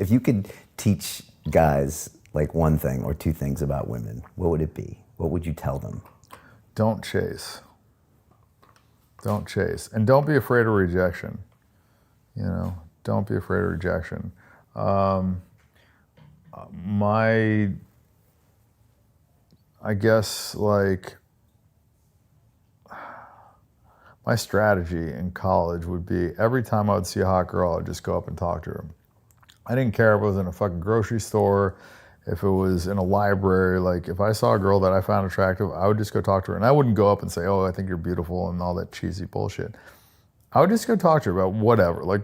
If you could teach guys like one thing or two things about women, what would it be? What would you tell them? Don't chase. Don't chase. And don't be afraid of rejection. You know, don't be afraid of rejection. I guess, like, my strategy in college would be every time I would see a hot girl, I'd just go up and talk to her. I didn't care if it was in a fucking grocery store, if it was in a library. Like, if I saw a girl that I found attractive, I would just go talk to her. And I wouldn't go up and say, oh, I think you're beautiful and all that cheesy bullshit. I would just go talk to her about whatever. Like,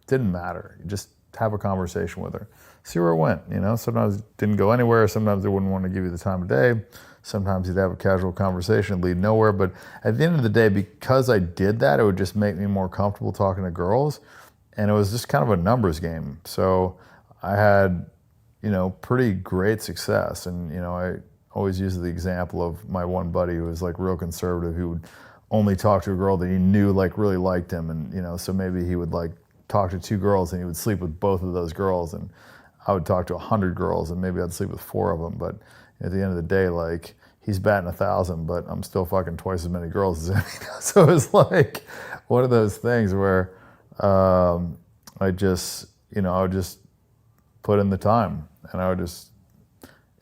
didn't matter. You just have a conversation with her. See where it went, you know? Sometimes it didn't go anywhere. Sometimes they wouldn't want to give you the time of day. Sometimes you'd have a casual conversation, lead nowhere. But at the end of the day, because I did that, it would just make me more comfortable talking to girls. And it was just kind of a numbers game. So I had, you know, pretty great success. And, you know, I always use the example of my one buddy who was like real conservative, who would only talk to a girl that he knew like really liked him. And, you know, so maybe he would like talk to 2 girls and he would sleep with both of those girls. And I would talk to 100 girls and maybe I'd sleep with 4 of them. But at the end of the day, like, he's batting 1,000, but I'm still fucking twice as many girls as him. So it's like one of those things where I just, you know, I would just put in the time and I would just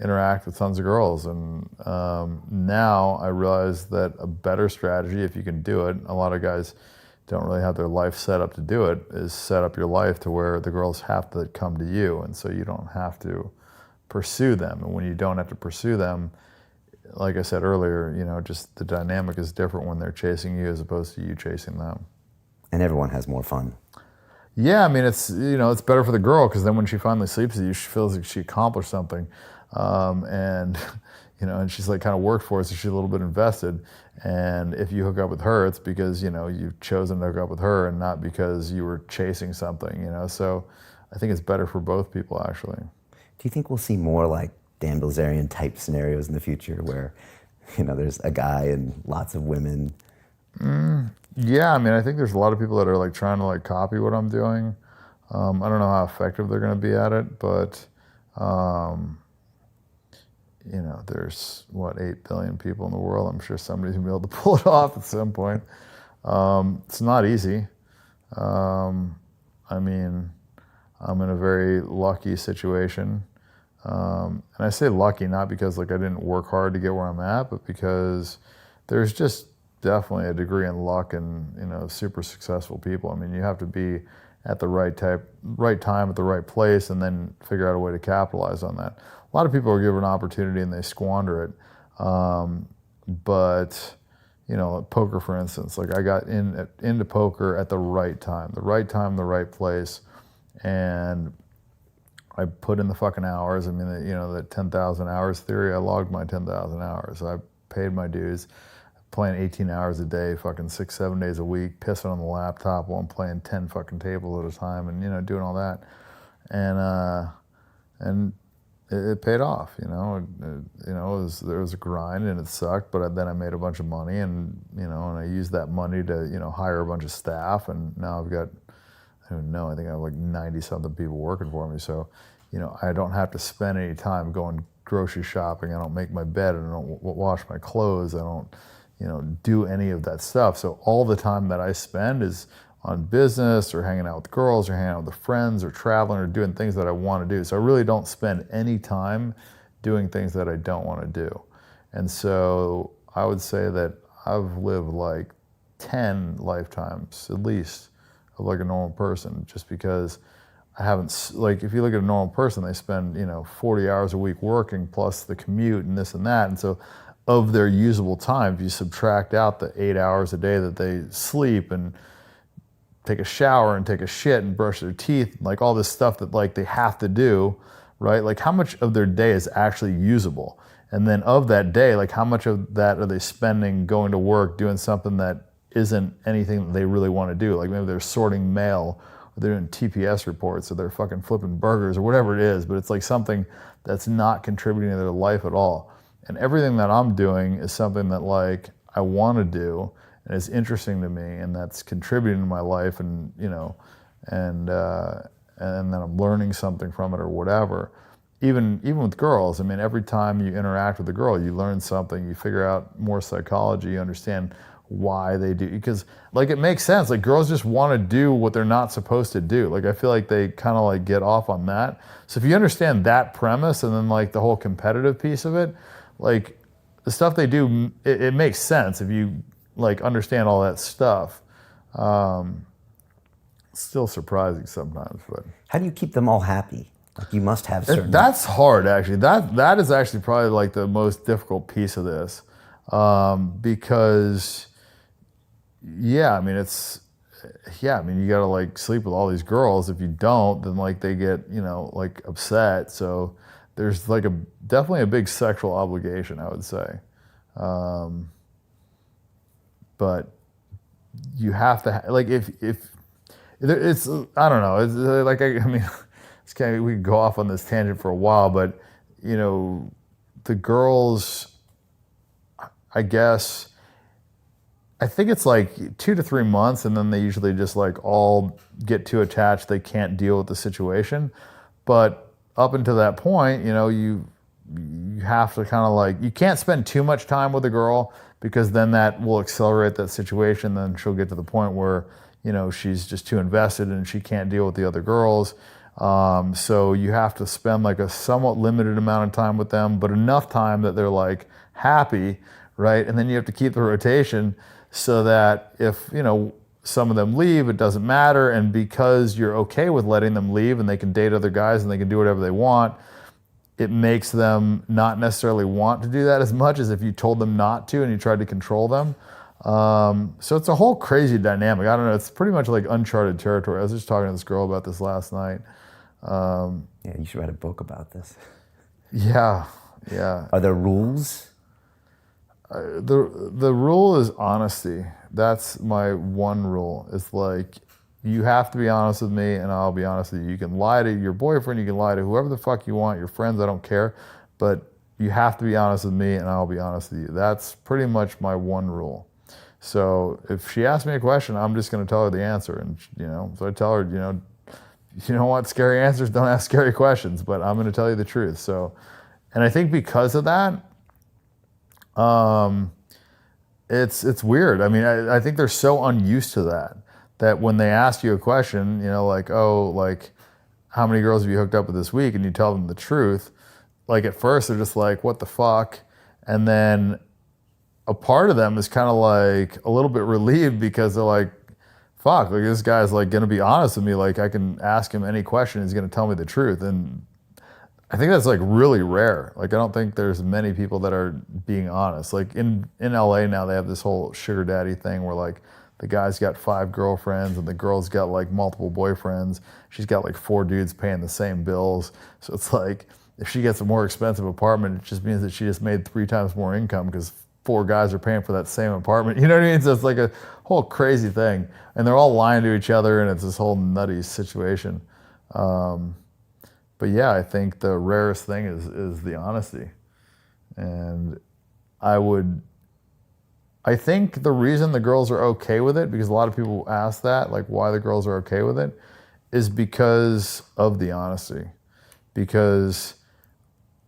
interact with tons of girls. And now I realize that a better strategy, if you can do it, a lot of guys don't really have their life set up to do it, is set up your life to where the girls have to come to you. And so you don't have to pursue them. And when you don't have to pursue them, like I said earlier, you know, just the dynamic is different when they're chasing you as opposed to you chasing them. And everyone has more fun. Yeah, I mean, it's, you know, it's better for the girl because then when she finally sleeps with you, she feels like she accomplished something. And, you know, and she's like kind of worked for it, so she's a little bit invested. And if you hook up with her, it's because, you know, you've chosen to hook up with her and not because you were chasing something, you know. So I think it's better for both people, actually. Do you think we'll see more like Dan Bilzerian type scenarios in the future where, you know, there's a guy and lots of women? Yeah, I mean, I think there's a lot of people that are like trying to like copy what I'm doing. I don't know how effective they're going to be at it, but you know, there's what, 8 billion people in the world. I'm sure somebody's gonna be able to pull it off at some point. It's not easy. I mean, I'm in a very lucky situation. And I say lucky not because like I didn't work hard to get where I'm at, but because there's just definitely a degree in luck and, you know, super successful people. I mean, you have to be at the right time at the right place and then figure out a way to capitalize on that. A lot of people are given an opportunity and they squander it. But, you know, poker, for instance, like I got into poker at the right time, the right place. And I put in the fucking hours. I mean, you know, the 10,000 hours theory, I logged my 10,000 hours. I paid my dues, playing 18 hours a day, fucking 6-7 days a week, pissing on the laptop while I'm playing 10 fucking tables at a time and, you know, doing all that. And it paid off, you know. There was a grind and it sucked, but then I made a bunch of money and, you know, and I used that money to, you know, hire a bunch of staff, and now I've got, I don't know, I think I have like 90-something people working for me. So, you know, I don't have to spend any time going grocery shopping. I don't make my bed. I don't wash my clothes. I don't, you know, do any of that stuff. So all the time that I spend is on business or hanging out with girls or hanging out with friends or traveling or doing things that I want to do. So I really don't spend any time doing things that I don't want to do. And so I would say that I've lived like 10 lifetimes at least of like a normal person, just because I haven't, like, if you look at a normal person, they spend, you know, 40 hours a week working plus the commute and this and that. And so of their usable time, if you subtract out the 8 hours a day that they sleep and take a shower and take a shit and brush their teeth, like all this stuff that like they have to do, right? Like how much of their day is actually usable? And then of that day, like how much of that are they spending going to work, doing something that isn't anything that they really want to do? Like maybe they're sorting mail, or they're doing TPS reports, or they're fucking flipping burgers, or whatever it is, but it's like something that's not contributing to their life at all. And everything that I'm doing is something that like I want to do, and it's interesting to me, and that's contributing to my life, and you know, and and then I'm learning something from it or whatever. Even with girls, I mean, every time you interact with a girl, you learn something, you figure out more psychology, you understand why they do, because like it makes sense. Like girls just want to do what they're not supposed to do. Like I feel like they kind of like get off on that. So if you understand that premise and then like the whole competitive piece of it, like the stuff they do, it makes sense if you like understand all that stuff. Still surprising sometimes, but How do you keep them all happy? Like you must have certain. that's hard actually. That is actually probably like the most difficult piece of this, because yeah, I mean you gotta like sleep with all these girls. If you don't, then like they get like upset. So there's like definitely a big sexual obligation, I would say, but you have to like if it's I don't know. It's like I mean. We could go off on this tangent for a while, but the girls, I guess, I think it's like 2 to 3 months, and then they usually just like all get too attached. They can't deal with the situation. But up until that point, you have to kind of like, you can't spend too much time with a girl because then that will accelerate that situation. Then she'll get to the point where, she's just too invested and she can't deal with the other girls. So you have to spend like a somewhat limited amount of time with them, but enough time that they're like happy, right? And then you have to keep the rotation so that if, some of them leave, it doesn't matter. And because you're okay with letting them leave and they can date other guys and they can do whatever they want, it makes them not necessarily want to do that as much as if you told them not to and you tried to control them. So it's a whole crazy dynamic. I don't know. It's pretty much like uncharted territory. I was just talking to this girl about this last night. Yeah, you should write a book about this. Yeah. Are there rules? The rule is honesty. That's my one rule. It's like, you have to be honest with me and I'll be honest with you. You can lie to your boyfriend, you can lie to whoever the fuck you want, your friends, I don't care. But you have to be honest with me and I'll be honest with you. That's pretty much my one rule. So if she asks me a question, I'm just going to tell her the answer. And, so I tell her, you don't want scary answers, don't ask scary questions, but I'm going to tell you the truth. So, and I think because of that, it's weird. I mean, I think they're so unused to that when they ask you a question, like, oh, like, how many girls have you hooked up with this week? And you tell them the truth. Like at first they're just like, what the fuck? And then a part of them is kind of like a little bit relieved because they're like, fuck, like this guy's like going to be honest with me. Like I can ask him any question. He's going to tell me the truth. And I think that's like really rare. Like I don't think there's many people that are being honest. Like in LA now they have this whole sugar daddy thing where like the guy's got 5 girlfriends and the girl's got like multiple boyfriends. She's got like 4 dudes paying the same bills. So it's like if she gets a more expensive apartment, it just means that she just made 3 times more income because 4 guys are paying for that same apartment. You know what I mean? So it's like a whole crazy thing. And they're all lying to each other and it's this whole nutty situation. But yeah, I think the rarest thing is the honesty. And I think the reason the girls are okay with it, because a lot of people ask that, like why the girls are okay with it, is because of the honesty.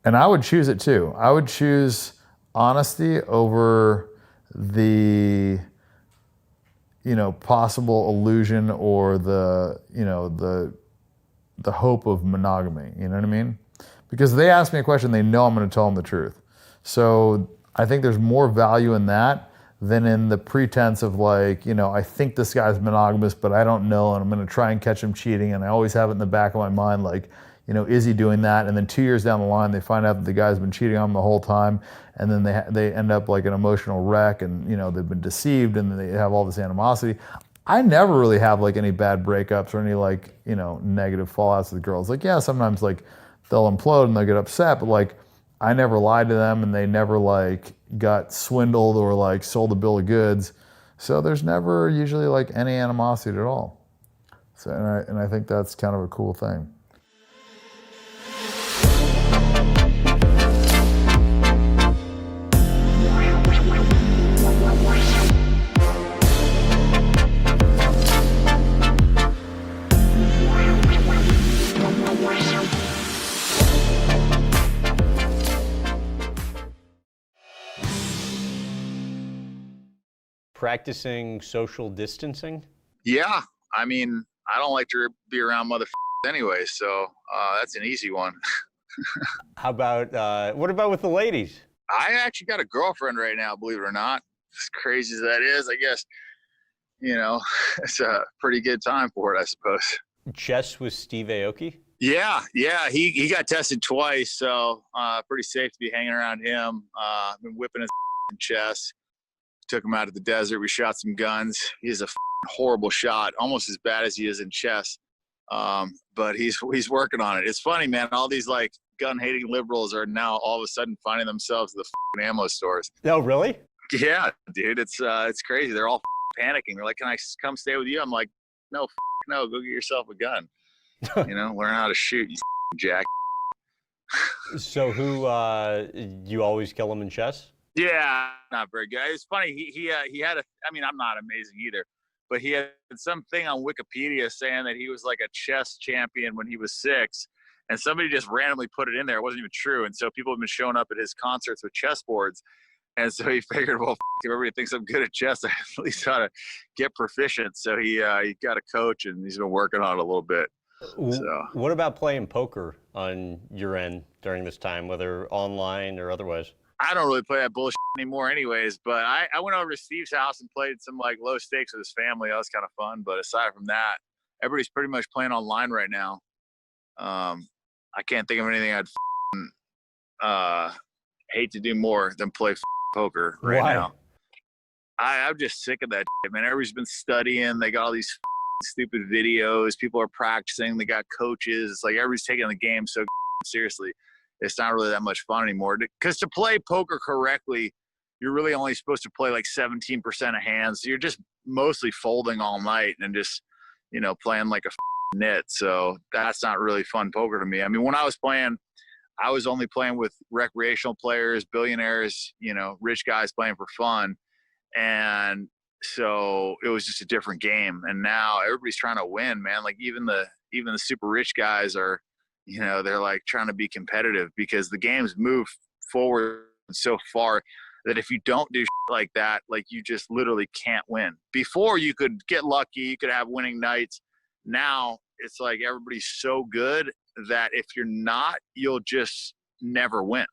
And I would choose it too. I would choose honesty over the, possible illusion or the hope of monogamy. You know what I mean? Because if they ask me a question, they know I'm going to tell them the truth. So I think there's more value in that than in the pretense of like, I think this guy's monogamous, but I don't know, and I'm going to try and catch him cheating. And I always have it in the back of my mind, like, is he doing that? And then 2 years down the line, they find out that the guy's been cheating on them the whole time. And then they end up like an emotional wreck and, they've been deceived and they have all this animosity. I never really have like any bad breakups or any like, negative fallouts with girls. Like, yeah, sometimes like they'll implode and they'll get upset, but like I never lied to them and they never like got swindled or like sold a bill of goods. So there's never usually like any animosity at all. So, and I think that's kind of a cool thing. practicing social distancing? Yeah, I mean, I don't like to be around motherfuckers anyway, so that's an easy one. How about, what about with the ladies? I actually got a girlfriend right now, believe it or not. As crazy as that is, I guess, it's a pretty good time for it, I suppose. Chess with Steve Aoki? Yeah, he got tested twice, so pretty safe to be hanging around him. I've been whipping his chess. Took him out of the desert. We shot some guns. He's a horrible shot, almost as bad as he is in chess. But he's working on it. It's funny, man. All these like gun-hating liberals are now all of a sudden finding themselves at the ammo stores. Oh, really? Yeah, dude, it's crazy. They're all panicking. They're like, "Can I come stay with you?" I'm like, "No, no, go get yourself a gun. Learn how to shoot, you jack." So who, you always kill him in chess? Yeah, not very good. It's funny. He had a. I mean, I'm not amazing either, but he had something on Wikipedia saying that he was like a chess champion when he was 6, and somebody just randomly put it in there. It wasn't even true, and so people have been showing up at his concerts with chessboards, and so he figured, well, if everybody thinks I'm good at chess, I at least ought to get proficient. So he got a coach, and he's been working on it a little bit. So. What about playing poker on your end during this time, whether online or otherwise? I don't really play that bullshit anymore anyways, but I went over to Steve's house and played some like low stakes with his family. That was kind of fun. But aside from that, everybody's pretty much playing online right now. I can't think of anything I'd hate to do more than play poker right now. I'm just sick of that shit, man. Everybody's been studying. They got all these stupid videos. People are practicing. They got coaches. It's like everybody's taking the game so seriously. It's not really that much fun anymore. Because to play poker correctly, you're really only supposed to play like 17% of hands. So you're just mostly folding all night and just, playing like a nit. So that's not really fun poker to me. I mean, when I was playing, I was only playing with recreational players, billionaires, rich guys playing for fun. And so it was just a different game. And now everybody's trying to win, man. Like even the super rich guys are, they're like trying to be competitive because the game's moved forward so far that if you don't do shit like that, like you just literally can't win. Before you could get lucky, you could have winning nights. Now it's like everybody's so good that if you're not, you'll just never win.